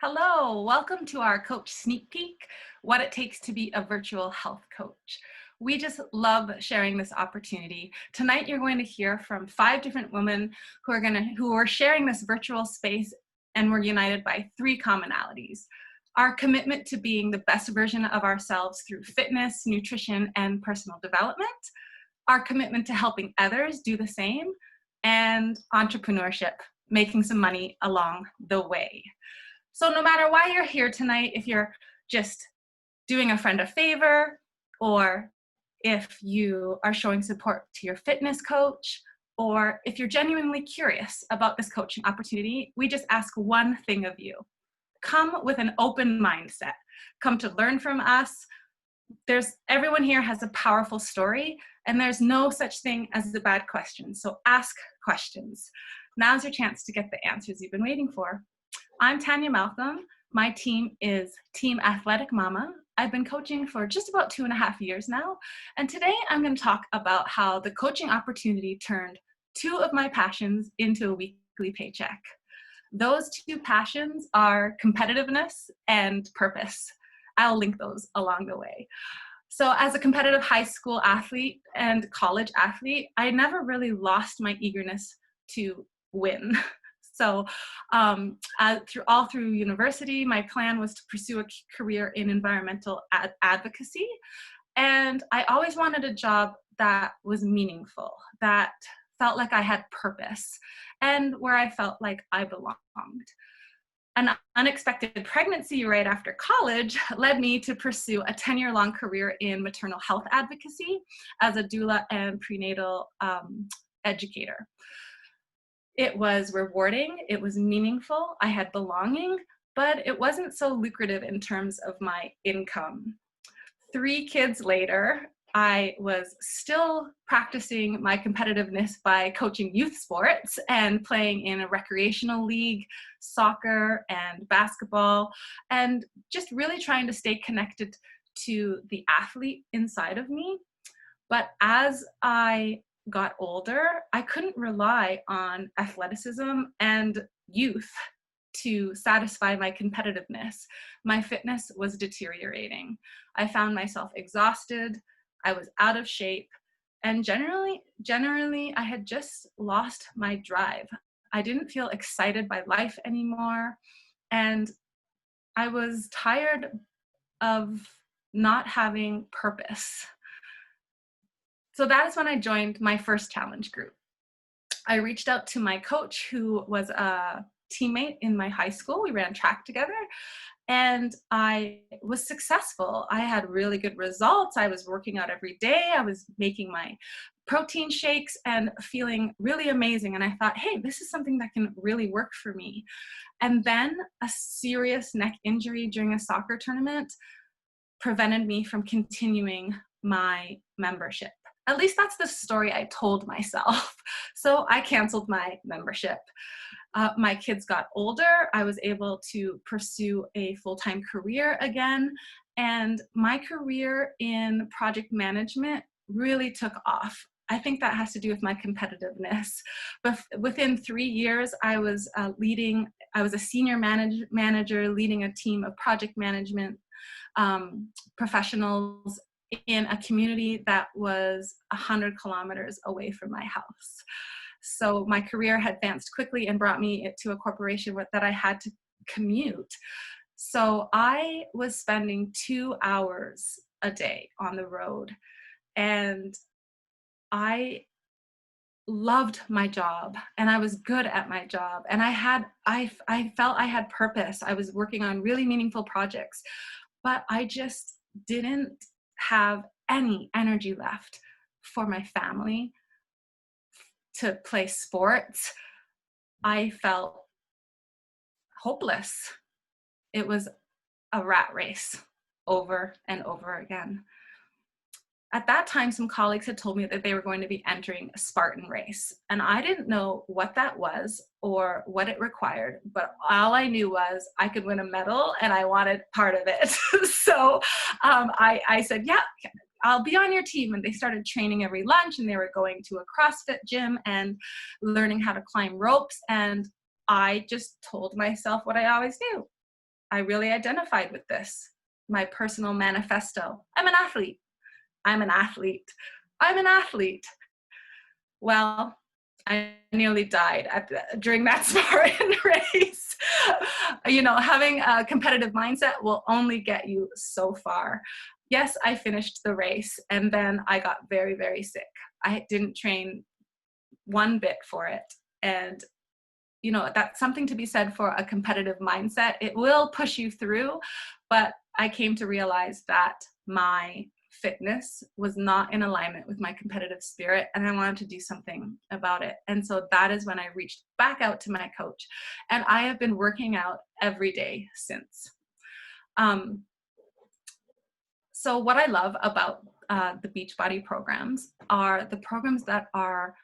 Hello, welcome to our Coach Sneak Peek, What It Takes to Be a Virtual Health Coach. We just love sharing this opportunity. Tonight you're going to hear from 5 different women who are sharing this virtual space, and we're united by 3 commonalities. Our commitment to being the best version of ourselves through fitness, nutrition, and personal development, our commitment to helping others do the same, and entrepreneurship, making some money along the way. So no matter why you're here tonight, if you're just doing a friend a favor, or if you are showing support to your fitness coach, or if you're genuinely curious about this coaching opportunity, we just ask one thing of you. Come with an open mindset. Come to learn from us. Everyone here has a powerful story, and there's no such thing as a bad question. So ask questions. Now's your chance to get the answers you've been waiting for. I'm Tanya Malcolm. My team is Team Athletic Mama. I've been coaching for just about 2.5 years now. And today I'm going to talk about how the coaching opportunity turned 2 of my passions into a weekly paycheck. Those 2 passions are competitiveness and purpose. I'll link those along the way. So as a competitive high school athlete and college athlete, I never really lost my eagerness to win. So through university, my plan was to pursue a career in environmental advocacy. And I always wanted a job that was meaningful, that felt like I had purpose, and where I felt like I belonged. An unexpected pregnancy right after college led me to pursue a 10-year-long career in maternal health advocacy as a doula and prenatal educator. It was rewarding, it was meaningful, I had belonging, but it wasn't so lucrative in terms of my income. 3 kids later, I was still practicing my competitiveness by coaching youth sports and playing in a recreational league, soccer and basketball, and just really trying to stay connected to the athlete inside of me. But as I got older, I couldn't rely on athleticism and youth to satisfy my competitiveness. My fitness was deteriorating. I found myself exhausted, I was out of shape, and generally, I had just lost my drive. I didn't feel excited by life anymore, and I was tired of not having purpose. So that is when I joined my first challenge group. I reached out to my coach, who was a teammate in my high school. We ran track together, and I was successful. I had really good results. I was working out every day. I was making my protein shakes and feeling really amazing. And I thought, hey, this is something that can really work for me. And then a serious neck injury during a soccer tournament prevented me from continuing my membership. At least that's the story I told myself. So I canceled my membership. My kids got older. I was able to pursue a full-time career again. And my career in project management really took off. I think that has to do with my competitiveness. But within 3 years, I was a senior manager leading a team of project management professionals in a community that was 100 kilometers away from my house. So my career had advanced quickly and brought me to a corporation that I had to commute. So I was spending 2 hours a day on the road, and I loved my job, and I was good at my job, and I felt I had purpose. I was working on really meaningful projects, but I just didn't have any energy left for my family, to play sports. I felt hopeless. It was a rat race over and over again. At that time, some colleagues had told me that they were going to be entering a Spartan race, and I didn't know what that was or what it required, but all I knew was I could win a medal and I wanted part of it. So I said, yeah, I'll be on your team. And they started training every lunch, and they were going to a CrossFit gym and learning how to climb ropes. And I just told myself what I always knew. I really identified with this. My personal manifesto. I'm an athlete. I'm an athlete. I'm an athlete. Well, I nearly died during that Spartan race. You know, having a competitive mindset will only get you so far. Yes, I finished the race, and then I got very, very sick. I didn't train one bit for it. And, you know, that's something to be said for a competitive mindset. It will push you through, but I came to realize that my fitness was not in alignment with my competitive spirit, and I wanted to do something about it. And so that is when I reached back out to my coach, and I have been working out every day since. So what I love about the Beachbody programs are the programs that are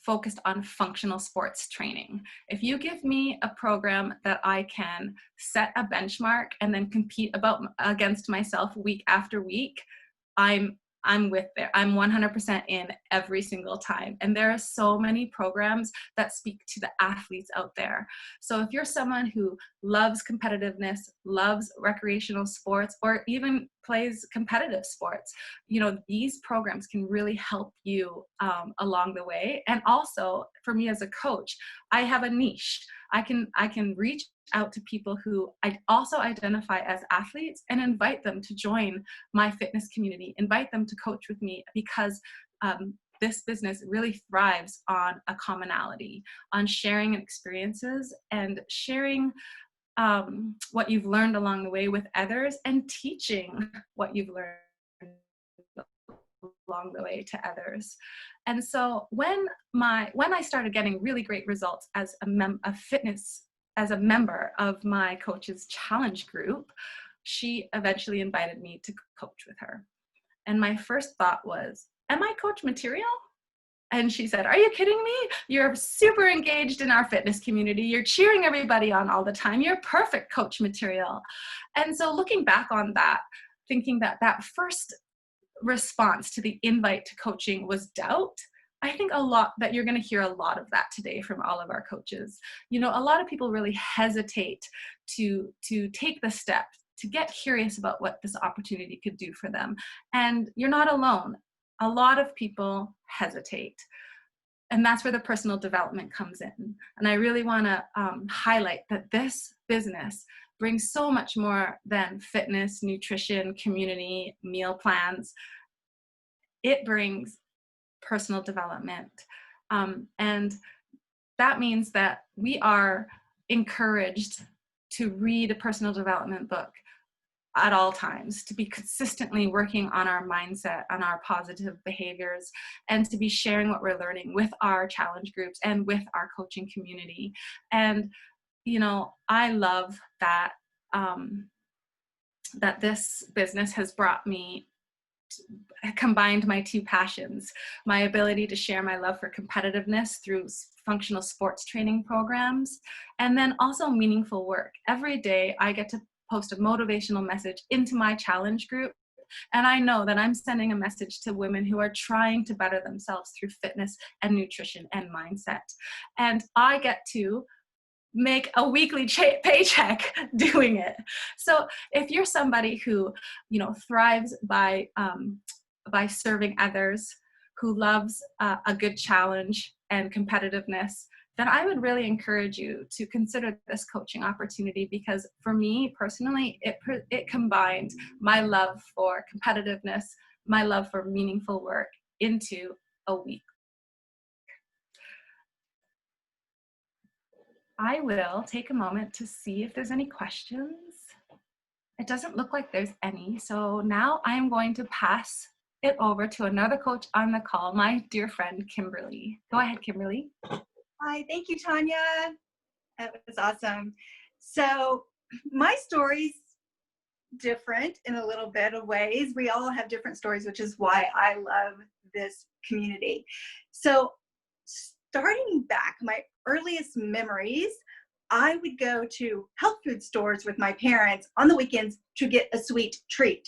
focused on functional sports training. If you give me a program that I can set a benchmark and then compete against myself week after week, I'm with there. I'm 100% in every single time. And there are so many programs that speak to the athletes out there. So if you're someone who loves competitiveness, loves recreational sports, or even plays competitive sports, you know, these programs can really help you along the way. And also for me as a coach, I have a niche. I can reach out to people who I also identify as athletes and invite them to join my fitness community, invite them to coach with me, because this business really thrives on a commonality, on sharing experiences and sharing what you've learned along the way with others, and teaching what you've learned along the way to others. And so when I started getting really great results as as a member of my coach's challenge group, she eventually invited me to coach with her. And my first thought was, am I coach material? And she said, are you kidding me? You're super engaged in our fitness community. You're cheering everybody on all the time. You're perfect coach material. And so looking back on that, thinking that that first response to the invite to coaching was doubt, I think that you're going to hear a lot of that today from all of our coaches. You know, a lot of people really hesitate to take the step, to get curious about what this opportunity could do for them. And you're not alone. A lot of people hesitate. And that's where the personal development comes in. And I really want to highlight that this business brings so much more than fitness, nutrition, community, meal plans. It brings personal development. And that means that we are encouraged to read a personal development book at all times, to be consistently working on our mindset, on our positive behaviors, and to be sharing what we're learning with our challenge groups and with our coaching community. And, you know, I love that, that this business has brought me, combined my two passions, my ability to share my love for competitiveness through functional sports training programs, and then also meaningful work. Every day I get to post a motivational message into my challenge group, and I know that I'm sending a message to women who are trying to better themselves through fitness and nutrition and mindset. And I get to make a weekly paycheck doing it. So if you're somebody who, you know, thrives by serving others, who loves a good challenge and competitiveness, then I would really encourage you to consider this coaching opportunity, because for me personally, it combined my love for competitiveness, my love for meaningful work into a week. I will take a moment to see if there's any questions. It doesn't look like there's any. So now I'm going to pass it over to another coach on the call, my dear friend, Kimberly. Go ahead, Kimberly. Hi, thank you, Tanya. That was awesome. So my story's different in a little bit of ways. We all have different stories, which is why I love this community. So starting back, my earliest memories, I would go to health food stores with my parents on the weekends to get a sweet treat.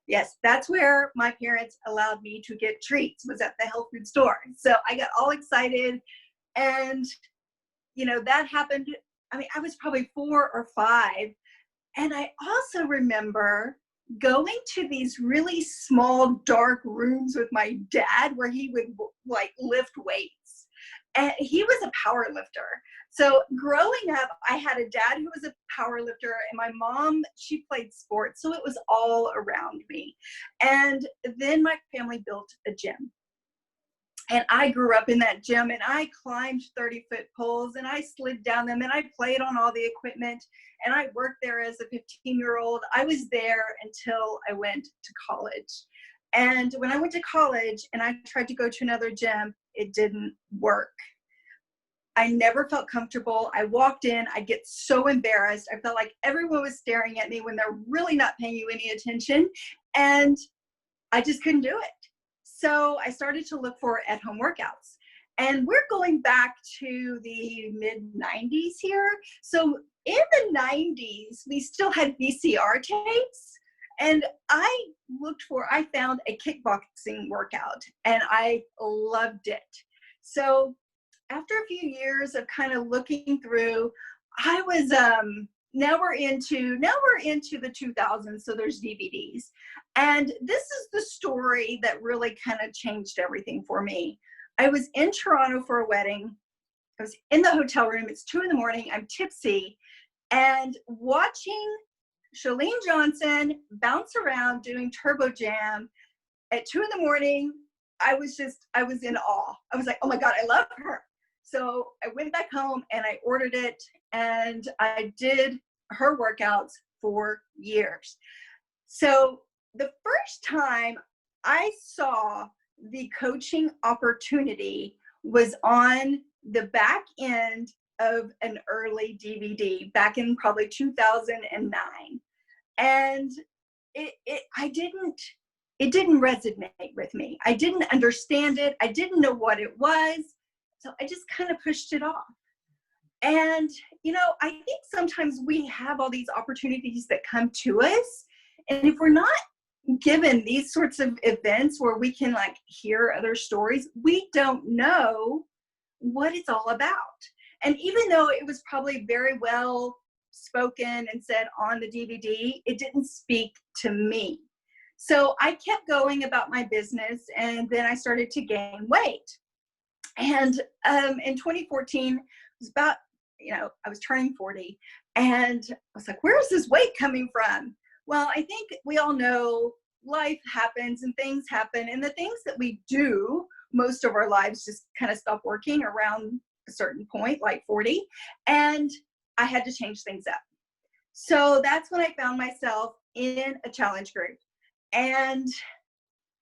Yes, that's where my parents allowed me to get treats, was at the health food store. So I got all excited, and, you know, that happened. I mean, I was probably 4 or 5, And I also remember going to these really small, dark rooms with my dad where he would like lift weights. And he was a power lifter. So growing up, I had a dad who was a power lifter, and my mom, she played sports. So it was all around me. And then my family built a gym. And I grew up in that gym, and I climbed 30-foot poles, and I slid down them, and I played on all the equipment, and I worked there as a 15-year-old. I was there until I went to college. And when I went to college and I tried to go to another gym, it didn't work. I never felt comfortable. I walked in, I get so embarrassed. I felt like everyone was staring at me when they're really not paying you any attention. And I just couldn't do it. So I started to look for at-home workouts. And we're going back to the mid-90s here. So in the 90s, we still had VCR tapes. And I found a kickboxing workout, and I loved it. So after a few years of kind of looking through, I was, now we're into the 2000s, so there's DVDs. And this is the story that really kind of changed everything for me. I was in Toronto for a wedding. I was in the hotel room. It's 2 a.m. I'm tipsy, and watching Chalene Johnson bounce around doing Turbo Jam at 2 a.m. I was in awe. I was like, oh my God, I love her. So I went back home and I ordered it, and I did her workouts for years. So the first time I saw the coaching opportunity was on the back end of an early DVD back in probably 2009. And it didn't resonate with me. I didn't understand it. I didn't know what it was. So I just kind of pushed it off. And, I think sometimes we have all these opportunities that come to us. And if we're not given these sorts of events where we can like hear other stories, we don't know what it's all about. And even though it was probably very well spoken and said on the DVD, it didn't speak to me. So I kept going about my business, and then I started to gain weight. And in 2014, it was about, I was turning 40, and I was like, where is this weight coming from? Well, I think we all know life happens and things happen, and the things that we do most of our lives just kind of stop working around a certain point, like 40, and I had to change things up. So that's when I found myself in a challenge group, and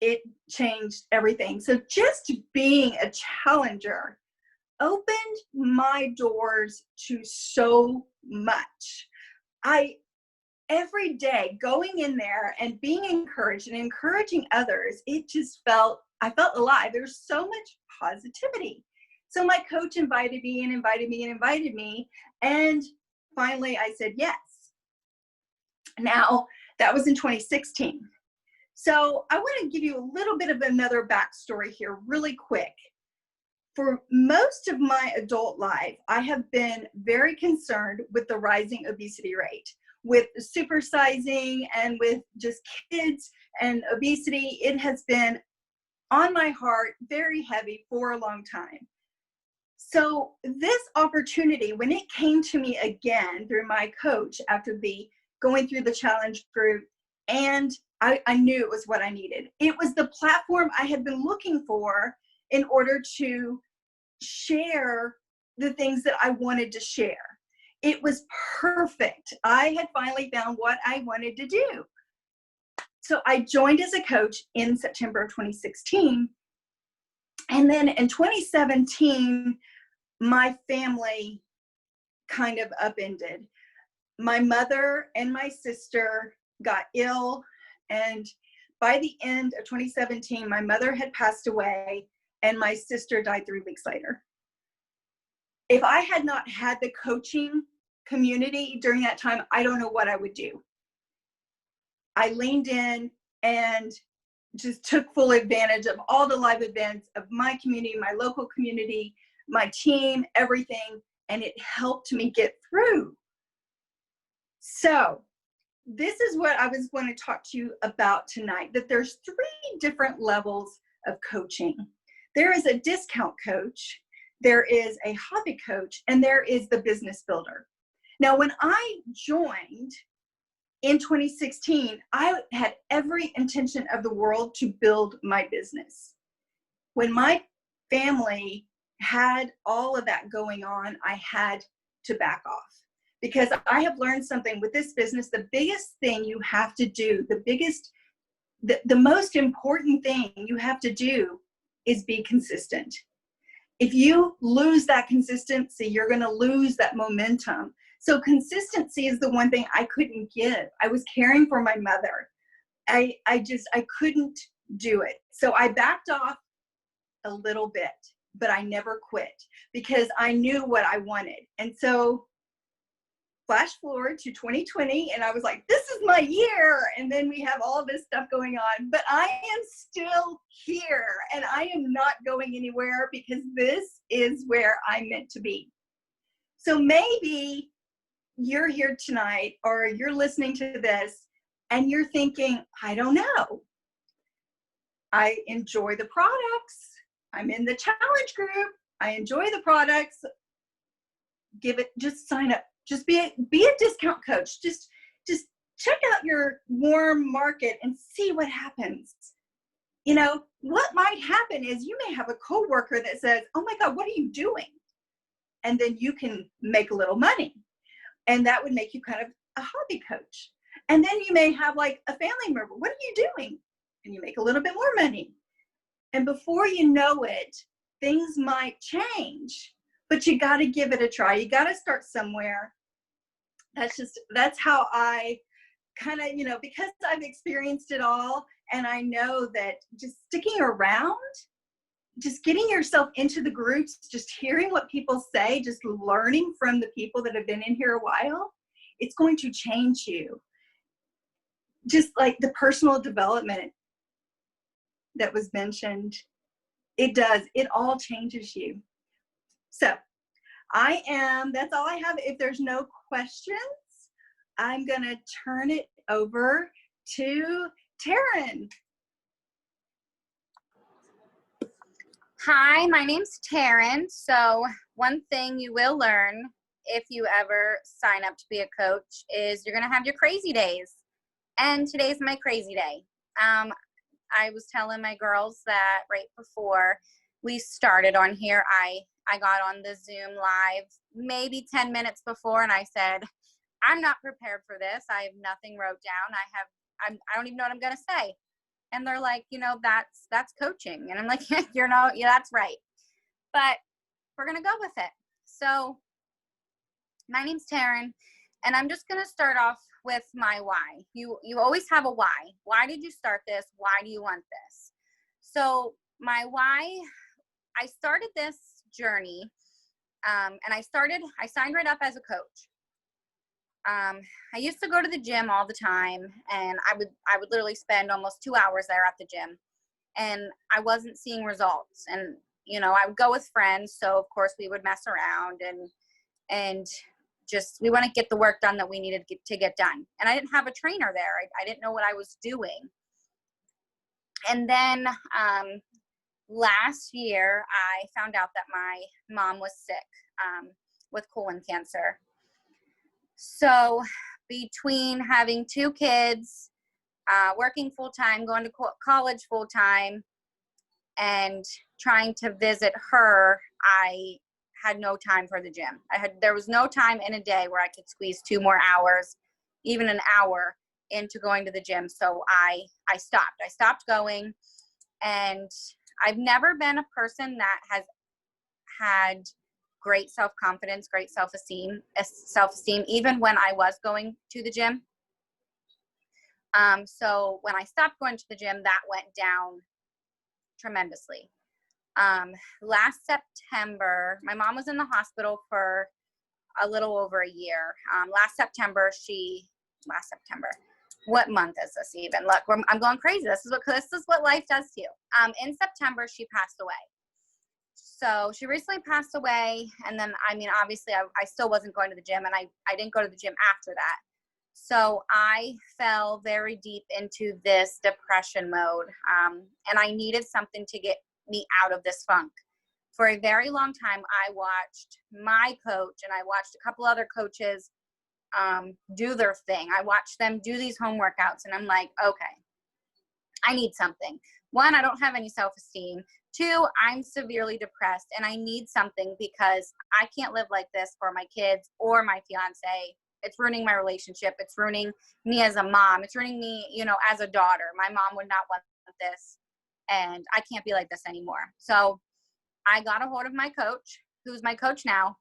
it changed everything. So just being a challenger opened my doors to so much. Every day going in there and being encouraged and encouraging others, I felt alive. There's so much positivity. So my coach invited me and invited me and invited me. And finally I said yes. Now that was in 2016. So I want to give you a little bit of another backstory here really quick. For most of my adult life, I have been very concerned with the rising obesity rate, with supersizing and with just kids and obesity. It has been on my heart, very heavy for a long time. So this opportunity, when it came to me again through my coach after going through the challenge group, and I knew it was what I needed. It was the platform I had been looking for in order to share the things that I wanted to share. It was perfect. I had finally found what I wanted to do. So I joined as a coach in September of 2016. And then in 2017, my family kind of upended. My mother and my sister got ill, and by the end of 2017, my mother had passed away and my sister died 3 weeks later. If I had not had the coaching community during that time, I don't know what I would do. I leaned in and just took full advantage of all the live events of my community, my local community, my team, everything, and it helped me get through. So this is what I was going to talk to you about tonight, that there's 3 different levels of coaching. There is a discount coach, there is a hobby coach, and there is the business builder. Now, when I joined in 2016, I had every intention of the world to build my business. When my family had all of that going on, I had to back off, because I have learned something with this business. The biggest thing you have to do, the most important thing you have to do is be consistent. If you lose that consistency, you're going to lose that momentum. So consistency is the one thing I couldn't give. I was caring for my mother. I couldn't do it. So I backed off a little bit, but I never quit because I knew what I wanted. And so flash forward to 2020, and I was like, this is my year. And then we have all this stuff going on, but I am still here and I am not going anywhere, because this is where I'm meant to be. So maybe you're here tonight, or you're listening to this and you're thinking, I don't know. I enjoy the products. I'm in the challenge group. I enjoy the products. Just sign up. Just be a discount coach. Just check out your warm market and see what happens. You know, what might happen is you may have a coworker that says, oh my God, what are you doing? And then you can make a little money. And that would make you kind of a hobby coach. And then you may have like a family member. What are you doing? And you make a little bit more money. And before you know it, things might change, but you got to give it a try. You got to start somewhere. That's how I kind of, because I've experienced it all, and I know that just sticking around, just getting yourself into the groups, just hearing what people say, just learning from the people that have been in here a while, it's going to change you. Just like the personal development that was mentioned, it does. It all changes you. So that's all I have. If there's no questions, I'm going to turn it over to Taryn. Hi, my name's Taryn. So one thing you will learn if you ever sign up to be a coach is you're going to have your crazy days. And today's my crazy day. I was telling my girls that right before we started on here, I got on the Zoom live maybe 10 minutes before, and I said, I'm not prepared for this. I have nothing wrote down. I don't even know what I'm going to say. And they're like, that's coaching. And I'm like, yeah, that's right. But we're going to go with it. So my name's Taryn, and I'm just going to start off with my why. You always have a why. Why did you start this? Why do you want this? So my why, I started this journey, and I signed right up as a coach. I used to go to the gym all the time, and I would literally spend almost 2 hours there at the gym, and I wasn't seeing results. And I would go with friends, so of course we would mess around and just we want to get the work done that we needed to get done. And I didn't have a trainer there. I didn't know what I was doing. And then last year I found out that my mom was sick with colon cancer. So between having 2 kids, working full-time, going to college full-time, and trying to visit her, I had no time for the gym. There was no time in a day where I could squeeze 2 more hours, even an hour, into going to the gym. So I stopped. I stopped going, and I've never been a person that has had great self-confidence, great self-esteem, even when I was going to the gym. So when I stopped going to the gym, that went down tremendously. Last September, my mom was in the hospital for a little over a year. Last September, what month is this even? Look, I'm going crazy. This is what life does to you. In September, she passed away. So she recently passed away, and then, obviously I still wasn't going to the gym, and I didn't go to the gym after that. So I fell very deep into this depression mode, and I needed something to get me out of this funk. For a very long time, I watched my coach and I watched a couple other coaches do their thing. I watched them do these home workouts, and I'm like, okay, I need something. One, I don't have any self-esteem. Two, I'm severely depressed and I need something because I can't live like this for my kids or my fiance. It's ruining my relationship. It's ruining me as a mom. It's ruining me, as a daughter. My mom would not want this, and I can't be like this anymore. So I got a hold of my coach, who's my coach now.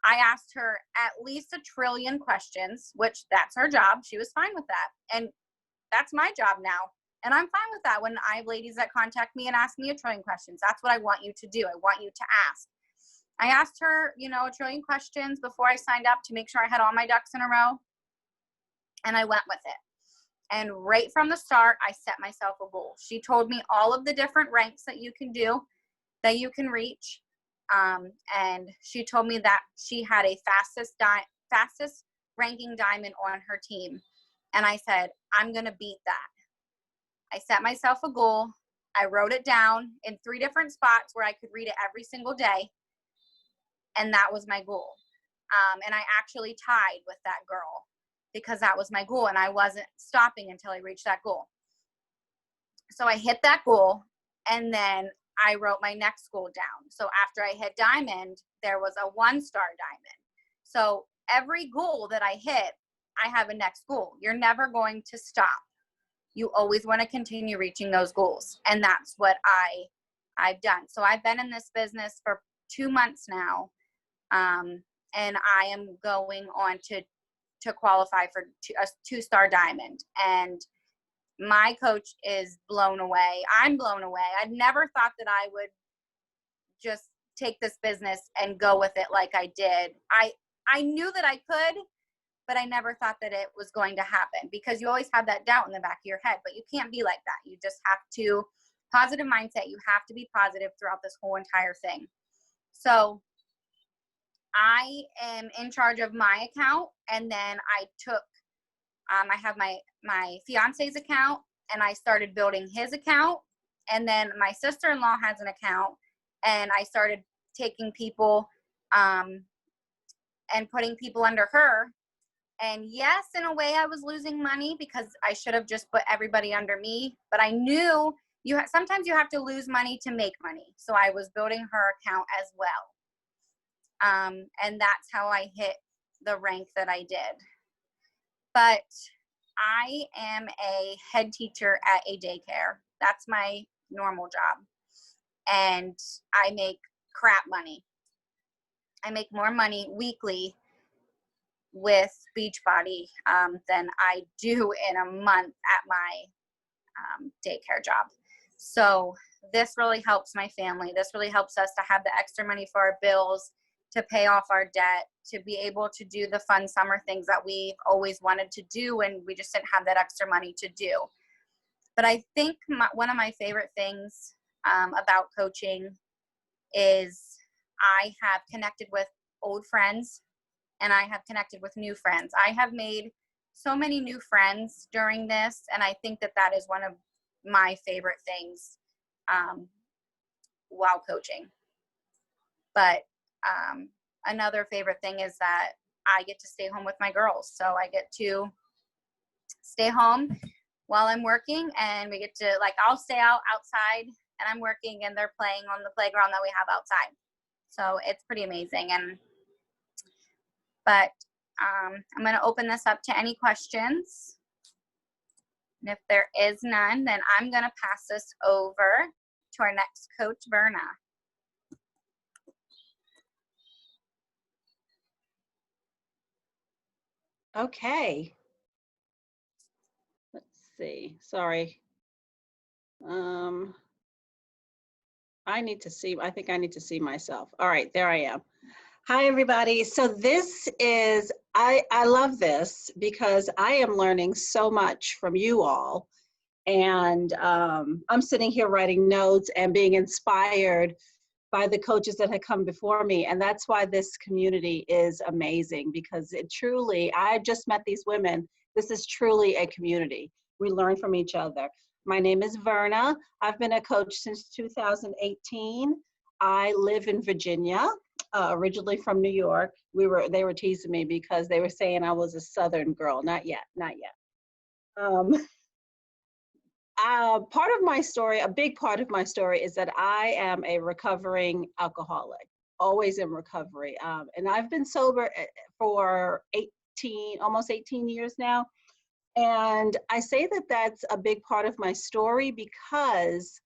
I asked her at least 1 trillion questions, which that's her job. She was fine with that. And that's my job now. And I'm fine with that when I have ladies that contact me and ask me 1 trillion questions. That's what I want you to do. I want you to ask. I asked her, 1 trillion questions before I signed up to make sure I had all my ducks in a row. And I went with it. And right from the start, I set myself a goal. She told me all of the different ranks that you can do, that you can reach. And she told me that she had a fastest ranking diamond on her team. And I said, I'm going to beat that. I set myself a goal. I wrote it down in 3 different spots where I could read it every single day. And that was my goal. And I actually tied with that girl because that was my goal. And I wasn't stopping until I reached that goal. So I hit that goal, and then I wrote my next goal down. So after I hit diamond, there was a 1-star diamond. So every goal that I hit, I have a next goal. You're never going to stop. You always want to continue reaching those goals. And that's what I've done. So I've been in this business for 2 months now. And I am going on to qualify for a 2-star diamond. And my coach is blown away. I'm blown away. I'd never thought that I would just take this business and go with it like I did. I knew that I could, but I never thought that it was going to happen, because you always have that doubt in the back of your head, but you can't be like that. You just have to, positive mindset, you have to be positive throughout this whole entire thing. So I am in charge of my account, and then I took, I have my fiance's account, and I started building his account. And then my sister-in-law has an account, and I started taking people and putting people under her. And yes, in a way I was losing money because I should have just put everybody under me, but I knew sometimes you have to lose money to make money. So I was building her account as well. And that's how I hit the rank that I did. But I am a head teacher at a daycare. That's my normal job. And I make crap money. I make more money weekly with Beachbody than I do in a month at my daycare job. So this really helps my family. This really helps us to have the extra money for our bills, to pay off our debt, to be able to do the fun summer things that we've always wanted to do, and we just didn't have that extra money to do. But I think one of my favorite things about coaching is I have connected with old friends, and I have connected with new friends. I have made so many new friends during this, and I think that that is one of my favorite things while coaching. But another favorite thing is that I get to stay home with my girls. So I get to stay home while I'm working, and we get to, I'll stay outside and I'm working, and they're playing on the playground that we have outside. So it's pretty amazing. But I'm going to open this up to any questions. And if there is none, then I'm going to pass this over to our next coach, Verna. Okay. Let's see. Sorry. I think I need to see myself. All right, there I am. Hi, everybody. So this is, I love this because I am learning so much from you all. And I'm sitting here writing notes and being inspired by the coaches that had come before me. And that's why this community is amazing, because it truly, I just met these women. This is truly a community. We learn from each other. My name is Verna. I've been a coach since 2018. I live in Virginia, originally from New York. They were teasing me because they were saying I was a Southern girl. Not yet, not yet. Part of my story, a big part of my story, is that I am a recovering alcoholic, always in recovery. And I've been sober for almost 18 years now. And I say that that's a big part of my story because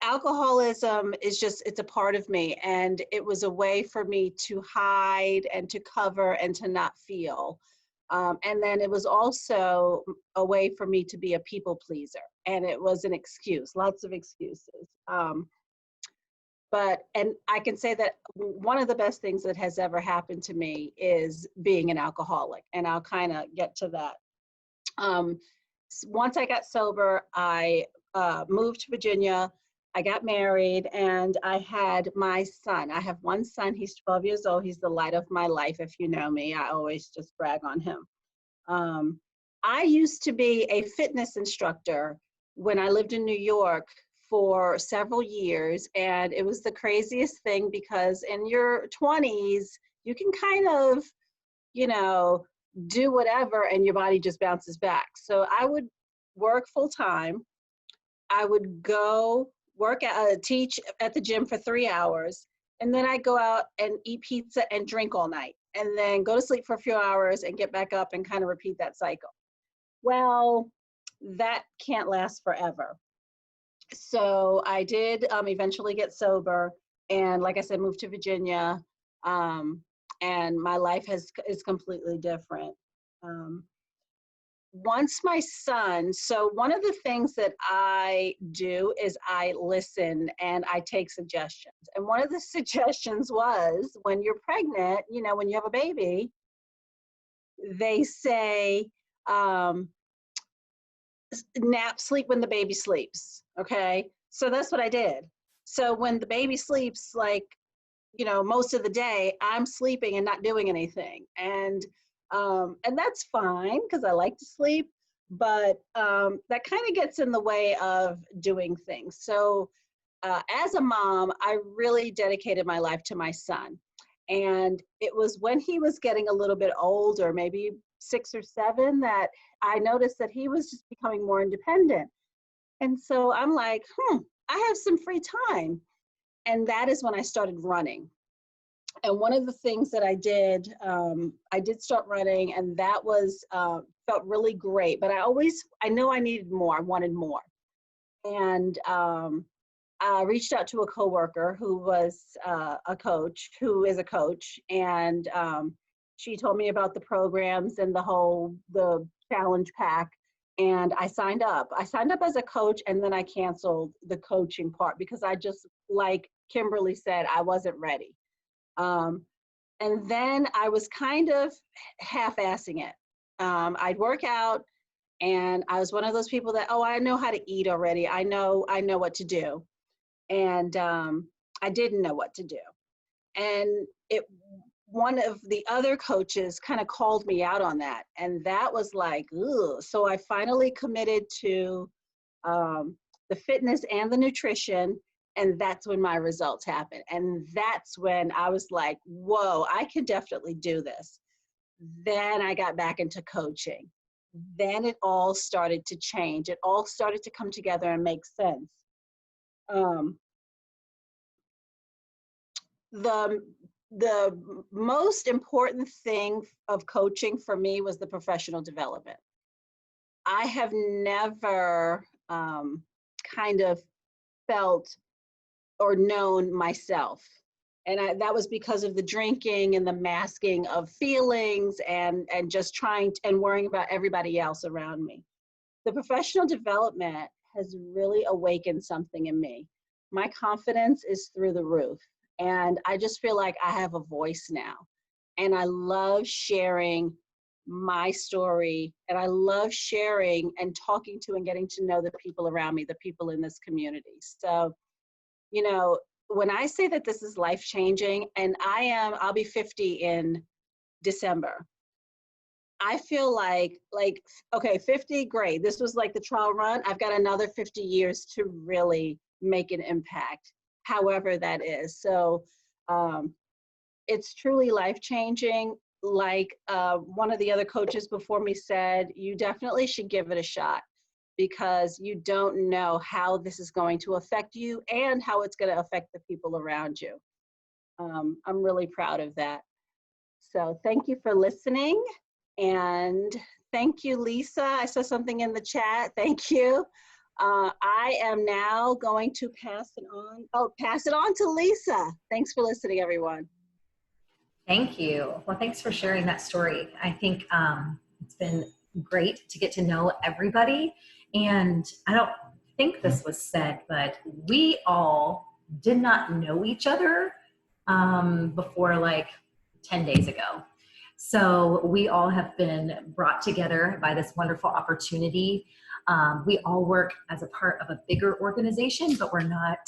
alcoholism is it's a part of me. And it was a way for me to hide and to cover and to not feel. And then it was also a way for me to be a people pleaser. And it was an excuse, lots of excuses. And I can say that one of the best things that has ever happened to me is being an alcoholic. And I'll kind of get to that. Once I got sober, I moved to Virginia. I got married and I had my son. I have one son, he's 12 years old. He's the light of my life. If you know me, I always just brag on him. I used to be a fitness instructor when I lived in New York for several years. And it was the craziest thing because in your 20s, you can kind of, do whatever and your body just bounces back. So I would work full time. I would go teach at the gym for 3 hours. And then I'd go out and eat pizza and drink all night. And then go to sleep for a few hours and get back up and kind of repeat that cycle. Well, that can't last forever. So I did eventually get sober. And like I said, moved to Virginia. And my life is completely different. Once my son, so one of the things that I do is I listen and I take suggestions. And one of the suggestions was when you're pregnant, when you have a baby, they say, sleep when the baby sleeps. Okay. So that's what I did. So when the baby sleeps, most of the day, I'm sleeping and not doing anything. And that's fine because I like to sleep, but that kind of gets in the way of doing things. So as a mom, I really dedicated my life to my son. And it was when he was getting a little bit older, maybe 6 or 7, that I noticed that he was just becoming more independent. And so I'm like, I have some free time. And that is when I started running. And one of the things that I did start running, and that was, felt really great, but I know I needed more, I wanted more. And I reached out to a coworker who was who is a coach, and she told me about the programs and the challenge pack, and I signed up. I signed up as a coach, and then I canceled the coaching part because I just, like Kimberly said, I wasn't ready. And then I was kind of half-assing it. I'd work out, and I was one of those people that, I know how to eat already. I know what to do. And I didn't know what to do. And one of the other coaches kind of called me out on that. And that was like, ugh. So I finally committed to the fitness and the nutrition. And that's when my results happened. And that's when I was like, whoa, I can definitely do this. Then I got back into coaching. Then it all started to change. It all started to come together and make sense. The most important thing of coaching for me was the professional development. I have never kind of felt or known myself. And that was because of the drinking and the masking of feelings and just trying and worrying about everybody else around me. The professional development has really awakened something in me. My confidence is through the roof. And I just feel like I have a voice now. And I love sharing my story, and I love sharing and talking to and getting to know the people around me, the people in this community. So, you know, when I say that this is life changing, and I'll be 50 in December. I feel like, okay, 50, great. This was like the trial run. I've got another 50 years to really make an impact, however that is. So it's truly life changing. Like one of the other coaches before me said, you definitely should give it a shot, because you don't know how this is going to affect you and how it's going to affect the people around you. I'm really proud of that. So thank you for listening. And thank you, Lisa. I saw something in the chat. Thank you. I am now going to pass it on. Oh, pass it on to Lisa. Thanks for listening, everyone. Thank you. Well, thanks for sharing that story. I think it's been great to get to know everybody. And I don't think this was said, but we all did not know each other before like 10 days ago. So we all have been brought together by this wonderful opportunity. We all work as a part of a bigger organization, but we're not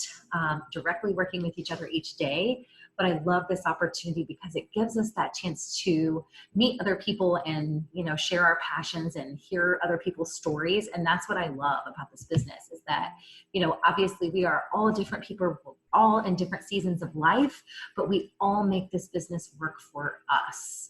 directly working with each other each day. But I love this opportunity because it gives us that chance to meet other people and, you know, share our passions and hear other people's stories. And that's what I love about this business, is that, you know, obviously we are all different people, all in different seasons of life, but we all make this business work for us.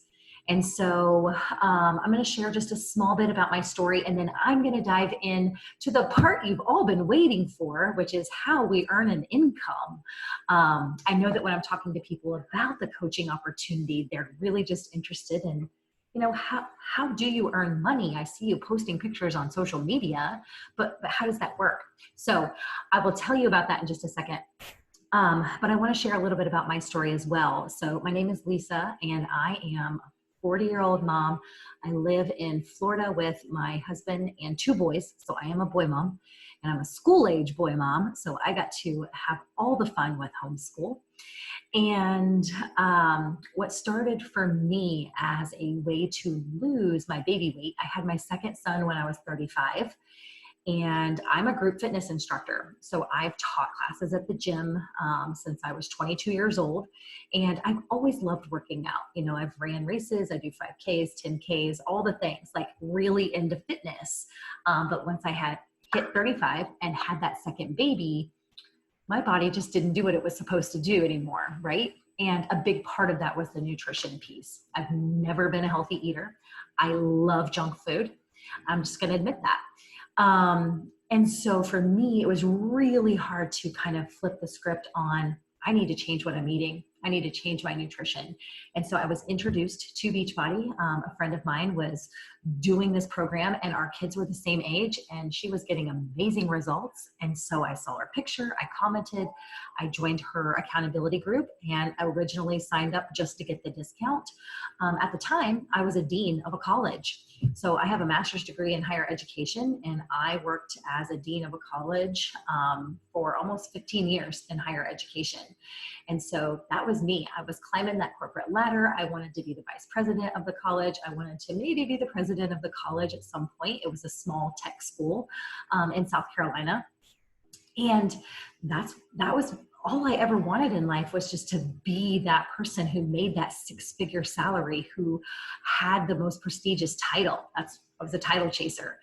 And so I'm going to share just a small bit about my story, and then I'm going to dive in to the part you've all been waiting for, which is how we earn an income. I know that when I'm talking to people about the coaching opportunity, they're really just interested in, you know, how do you earn money? I see you posting pictures on social media, but how does that work? So I will tell you about that in just a second. But I want to share a little bit about my story as well. So my name is Lisa, and I am 40-year-old mom. I live in Florida with my husband and 2 boys. So I am a boy mom, and I'm a school-age boy mom. So I got to have all the fun with homeschool. And what started for me as a way to lose my baby weight, I had my second son when I was 35. And I'm a group fitness instructor. So I've taught classes at the gym since I was 22 years old. And I've always loved working out. You know, I've ran races, I do 5Ks, 10Ks, all the things, like really into fitness. But once I had hit 35 and had that second baby, my body just didn't do what it was supposed to do anymore, right? And a big part of that was the nutrition piece. I've never been a healthy eater. I love junk food. I'm just going to admit that. And so for me, it was really hard to kind of flip the script on, I need to change what I'm eating. I need to change my nutrition. And so I was introduced to Beachbody. A friend of mine was doing this program, and our kids were the same age, and she was getting amazing results. And so I saw her picture, I commented, I joined her accountability group, and I originally signed up just to get the discount. At the time, I was a dean of a college. So I have a master's degree in higher education, and I worked as a dean of a college for almost 15 years in higher education. And so that was me. I was climbing that corporate ladder. I wanted to be the vice president of the college. I wanted to maybe be the president of the college at some point. It was a small tech school in South Carolina. And that was all I ever wanted in life, was just to be that person who made that 6-figure salary, who had the most prestigious title. I was a title chaser.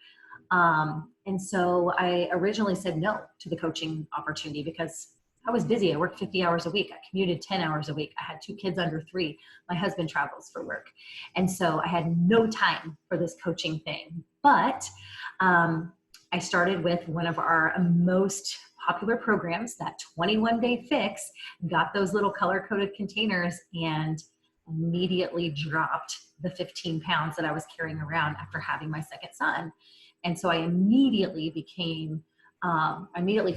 And so I originally said no to the coaching opportunity because I was busy. I worked 50 hours a week. I commuted 10 hours a week. I had 2 kids under 3. My husband travels for work. And so I had no time for this coaching thing. But I started with one of our most popular programs, that 21-day fix, got those little color-coded containers, and immediately dropped the 15 pounds that I was carrying around after having my second son. And so I immediately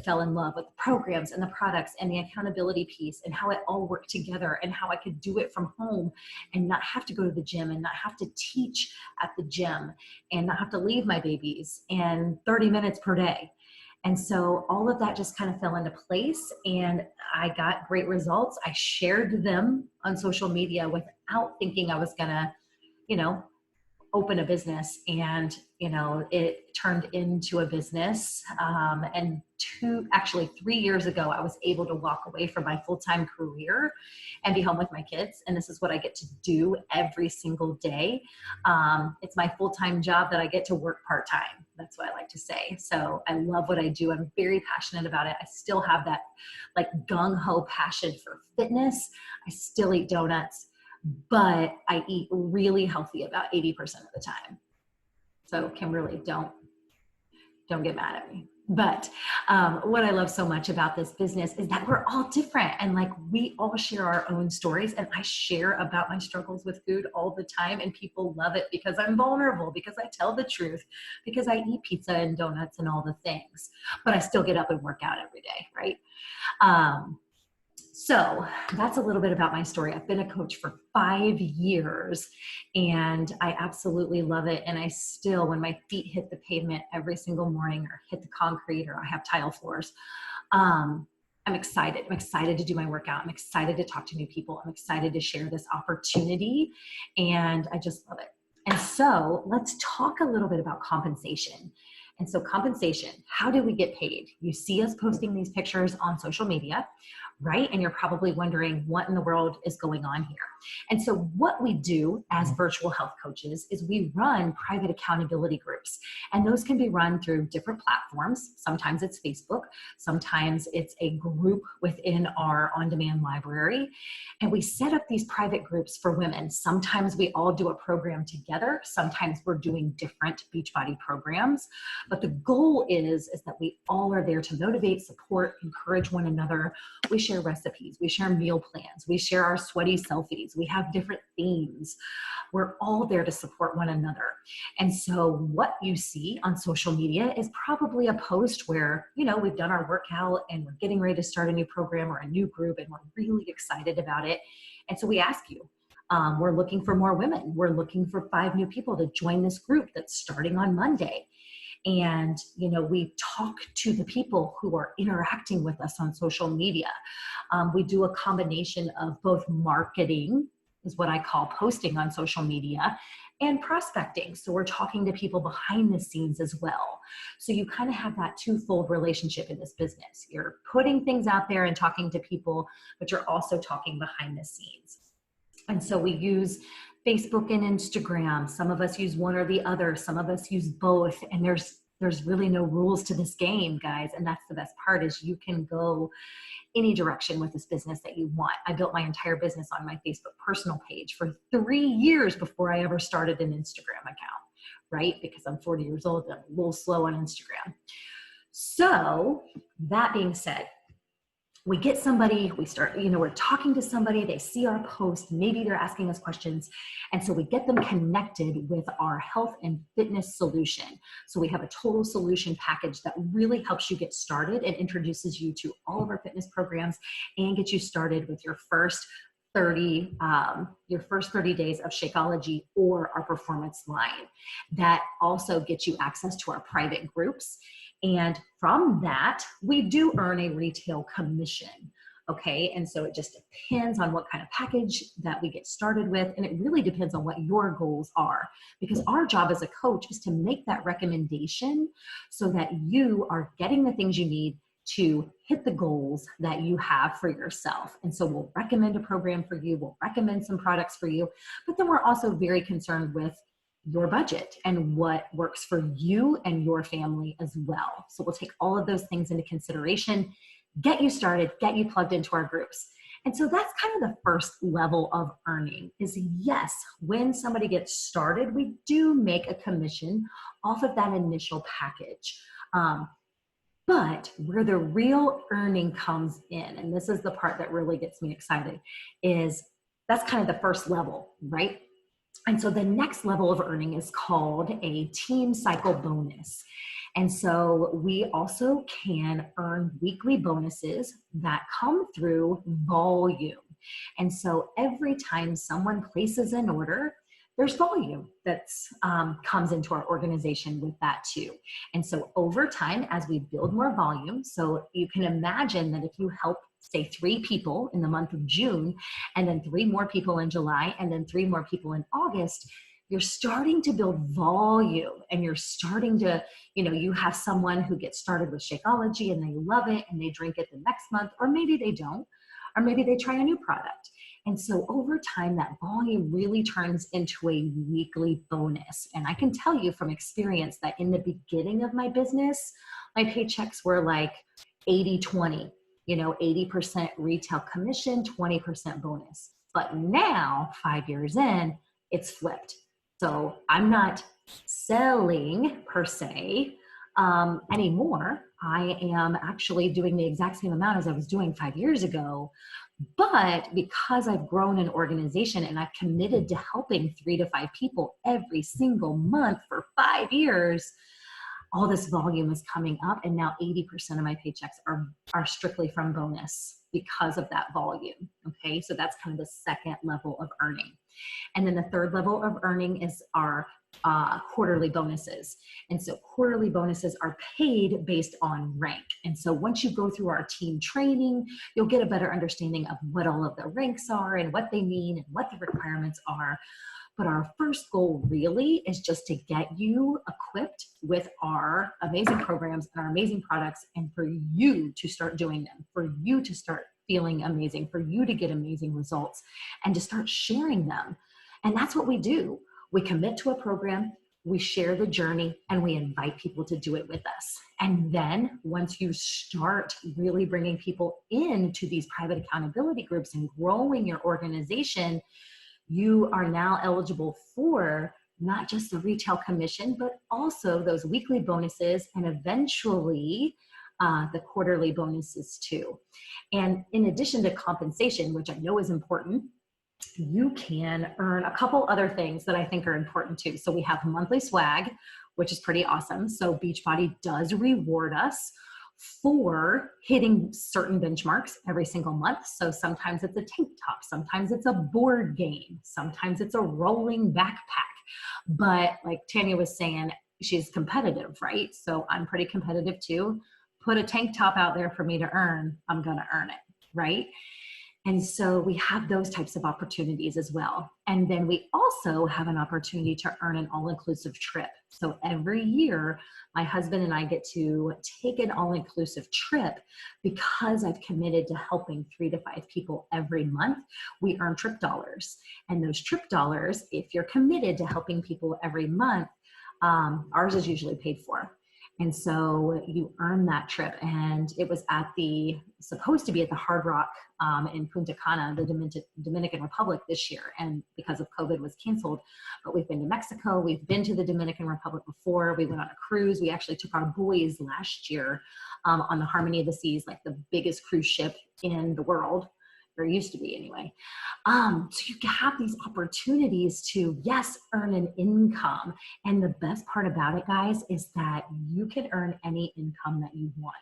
fell in love with the programs and the products and the accountability piece and how it all worked together and how I could do it from home and not have to go to the gym and not have to teach at the gym and not have to leave my babies and 30 minutes per day. And so all of that just kind of fell into place, and I got great results. I shared them on social media without thinking I was gonna, open a business, and it turned into a business. And 3 years ago, I was able to walk away from my full-time career and be home with my kids. And this is what I get to do every single day. It's my full-time job that I get to work part-time. That's what I like to say. So I love what I do. I'm very passionate about it. I still have that like gung-ho passion for fitness. I still eat donuts, but I eat really healthy about 80% of the time. So Kimberly, don't get mad at me. But what I love so much about this business is that we're all different, and like we all share our own stories, and I share about my struggles with food all the time, and people love it because I'm vulnerable, because I tell the truth, because I eat pizza and donuts and all the things, but I still get up and work out every day, right? So that's a little bit about my story. I've been a coach for 5 years, and I absolutely love it. And I still, when my feet hit the pavement every single morning or hit the concrete or I have tile floors, I'm excited. I'm excited to do my workout. I'm excited to talk to new people. I'm excited to share this opportunity, and I just love it. And so let's talk a little bit about compensation. And so compensation, how do we get paid? You see us posting these pictures on social media, right? And you're probably wondering what in the world is going on here. And so what we do as virtual health coaches is we run private accountability groups. And those can be run through different platforms. Sometimes it's Facebook. Sometimes it's a group within our on-demand library. And we set up these private groups for women. Sometimes we all do a program together. Sometimes we're doing different Beachbody programs. But the goal is that we all are there to motivate, support, encourage one another. We share recipes, we share meal plans, we share our sweaty selfies, we have different themes. We're all there to support one another. And so what you see on social media is probably a post where, we've done our workout and we're getting ready to start a new program or a new group, and we're really excited about it. And so we ask you, we're looking for more women. We're looking for 5 new people to join this group that's starting on Monday. And, we talk to the people who are interacting with us on social media. We do a combination of both marketing, is what I call posting on social media, and prospecting. So we're talking to people behind the scenes as well. So you kind of have that twofold relationship in this business. You're putting things out there and talking to people, but you're also talking behind the scenes. And so we use Facebook and Instagram. Some of us use one or the other. Some of us use both. And there's really no rules to this game, guys. And that's the best part, is you can go any direction with this business that you want. I built my entire business on my Facebook personal page for 3 years before I ever started an Instagram account, right? Because I'm 40 years old and I'm a little slow on Instagram. So that being said, we get somebody, we start, we're talking to somebody, they see our post, maybe they're asking us questions. And so we get them connected with our health and fitness solution. So we have a total solution package that really helps you get started and introduces you to all of our fitness programs and get you started with your first 30 days of Shakeology or our performance line. That also gets you access to our private groups. And from that, we do earn a retail commission. Okay. And so it just depends on what kind of package that we get started with. And it really depends on what your goals are, because our job as a coach is to make that recommendation so that you are getting the things you need to hit the goals that you have for yourself. And so we'll recommend a program for you. We'll recommend some products for you, but then we're also very concerned with your budget and what works for you and your family as well. So we'll take all of those things into consideration, get you started, get you plugged into our groups. And so that's kind of the first level of earning is, yes, when somebody gets started, we do make a commission off of that initial package. But where the real earning comes in, and this is the part that really gets me excited, is that's kind of the first level, right? And so the next level of earning is called a team cycle bonus. And so we also can earn weekly bonuses that come through volume. And so every time someone places an order, there's volume that comes into our organization with that too. And so over time, as we build more volume, so you can imagine that if you help, say, 3 people in the month of June, and then 3 more people in July, and then 3 more people in August, you're starting to build volume, and you're starting to, you have someone who gets started with Shakeology and they love it and they drink it the next month, or maybe they don't, or maybe they try a new product. And so over time, that volume really turns into a weekly bonus. And I can tell you from experience that in the beginning of my business, my paychecks were like 80-20, 80% retail commission, 20% bonus. But now, 5 years in, it's flipped. So I'm not selling per se anymore. I am actually doing the exact same amount as I was doing 5 years ago. But because I've grown an organization and I've committed to helping 3 to 5 people every single month for 5 years, all this volume is coming up, and now 80% of my paychecks are strictly from bonus because of that volume. Okay, so that's kind of the second level of earning. And then the third level of earning is our quarterly bonuses. And so quarterly bonuses are paid based on rank. And so once you go through our team training, you'll get a better understanding of what all of the ranks are and what they mean and what the requirements are. But our first goal really is just to get you equipped with our amazing programs and our amazing products, and for you to start doing them, for you to start feeling amazing, for you to get amazing results, and to start sharing them. And that's what we do. We commit to a program, we share the journey, and we invite people to do it with us. And then once you start really bringing people into these private accountability groups and growing your organization, you are now eligible for not just the retail commission, but also those weekly bonuses, and eventually the quarterly bonuses too. And in addition to compensation, which I know is important, you can earn a couple other things that I think are important too. So we have monthly swag, which is pretty awesome. So Beachbody does reward us for hitting certain benchmarks every single month. So sometimes it's a tank top, sometimes it's a board game, sometimes it's a rolling backpack. But like Tanya was saying, she's competitive, right? So I'm pretty competitive too. Put a tank top out there for me to earn, I'm gonna earn it, right? And so we have those types of opportunities as well. And then we also have an opportunity to earn an all-inclusive trip. So every year, my husband and I get to take an all-inclusive trip because I've committed to helping 3 to 5 people every month. We earn trip dollars. And those trip dollars, if you're committed to helping people every month, ours is usually paid for. And so you earn that trip. And it was supposed to be at the Hard Rock in Punta Cana, the Dominican Republic this year. And because of COVID was canceled, but we've been to Mexico. We've been to the Dominican Republic before. We went on a cruise. We actually took our boys last year on the Harmony of the Seas, like the biggest cruise ship in the world. Or used to be anyway. So you have these opportunities to, yes, earn an income. And the best part about it, guys, is that you can earn any income that you want.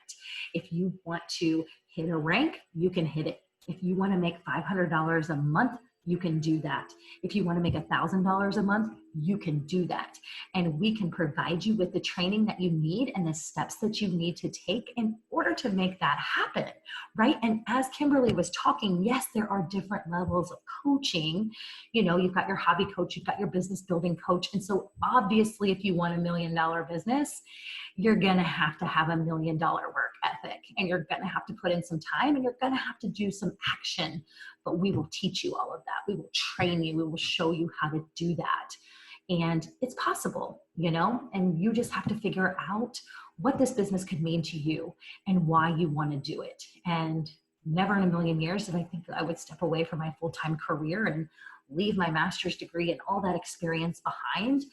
If you want to hit a rank, you can hit it. If you want to make $500 a month, you can do that. If you want to make $1,000 a month, you can do that. And we can provide you with the training that you need and the steps that you need to take in order to make that happen, right? And as Kimberly was talking, yes, there are different levels of coaching. You've got your hobby coach, you've got your business building coach. And so obviously, if you want $1 million business, you're going to have $1 million work ethic, and you're going to have to put in some time, and you're going to have to do some action, but we will teach you all of that. We will train you. We will show you how to do that. And it's possible, and you just have to figure out what this business could mean to you and why you want to do it. And never in a million years did I think I would step away from my full-time career and leave my master's degree and all that experience behind.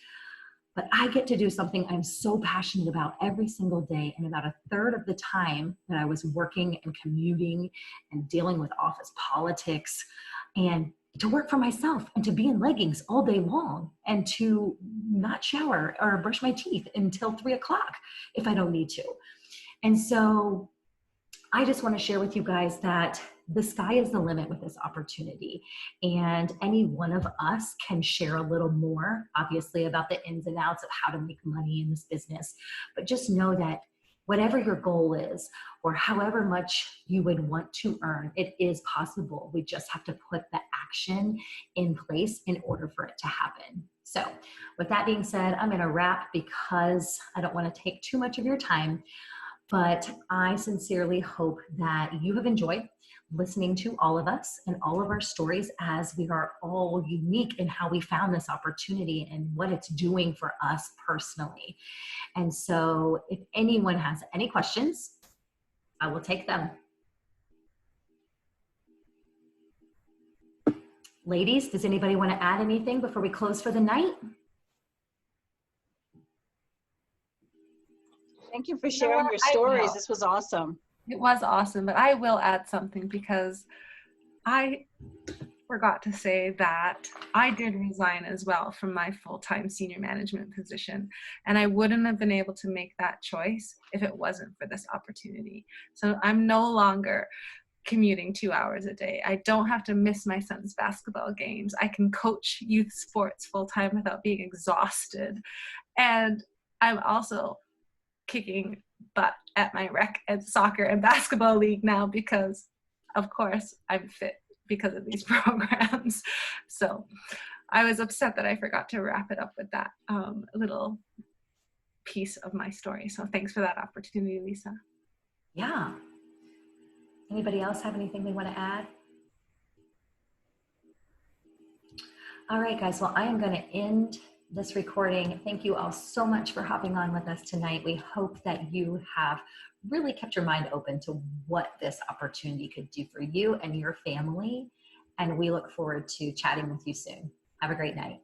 But I get to do something I'm so passionate about every single day. And about 1/3 of the time that I was working and commuting and dealing with office politics, and to work for myself and to be in leggings all day long and to not shower or brush my teeth until 3 o'clock if I don't need to. And so I just want to share with you guys that the sky is the limit with this opportunity, and any one of us can share a little more, obviously, about the ins and outs of how to make money in this business. But just know that whatever your goal is, or however much you would want to earn, it is possible. We just have to put the action in place in order for it to happen. So with that being said, I'm going to wrap because I don't want to take too much of your time, but I sincerely hope that you have enjoyed listening to all of us and all of our stories, as we are all unique in how we found this opportunity and what it's doing for us personally. And so if anyone has any questions, I will take them. Ladies, does anybody want to add anything before we close for the night? Thank you for sharing your I stories. will. This was awesome. It was awesome, but I will add something because I forgot to say that I did resign as well from my full-time senior management position, and I wouldn't have been able to make that choice if it wasn't for this opportunity. So I'm no longer commuting 2 hours a day. I don't have to miss my son's basketball games. I can coach youth sports full-time without being exhausted. And I'm also kicking butt at my rec and soccer and basketball league now because, of course, I'm fit because of these programs. So I was upset that I forgot to wrap it up with that little piece of my story. So thanks for that opportunity, Lisa. Yeah. Anybody else have anything they want to add? All right, guys. Well, I am going to end this recording. Thank you all so much for hopping on with us tonight. We hope that you have really kept your mind open to what this opportunity could do for you and your family. And we look forward to chatting with you soon. Have a great night.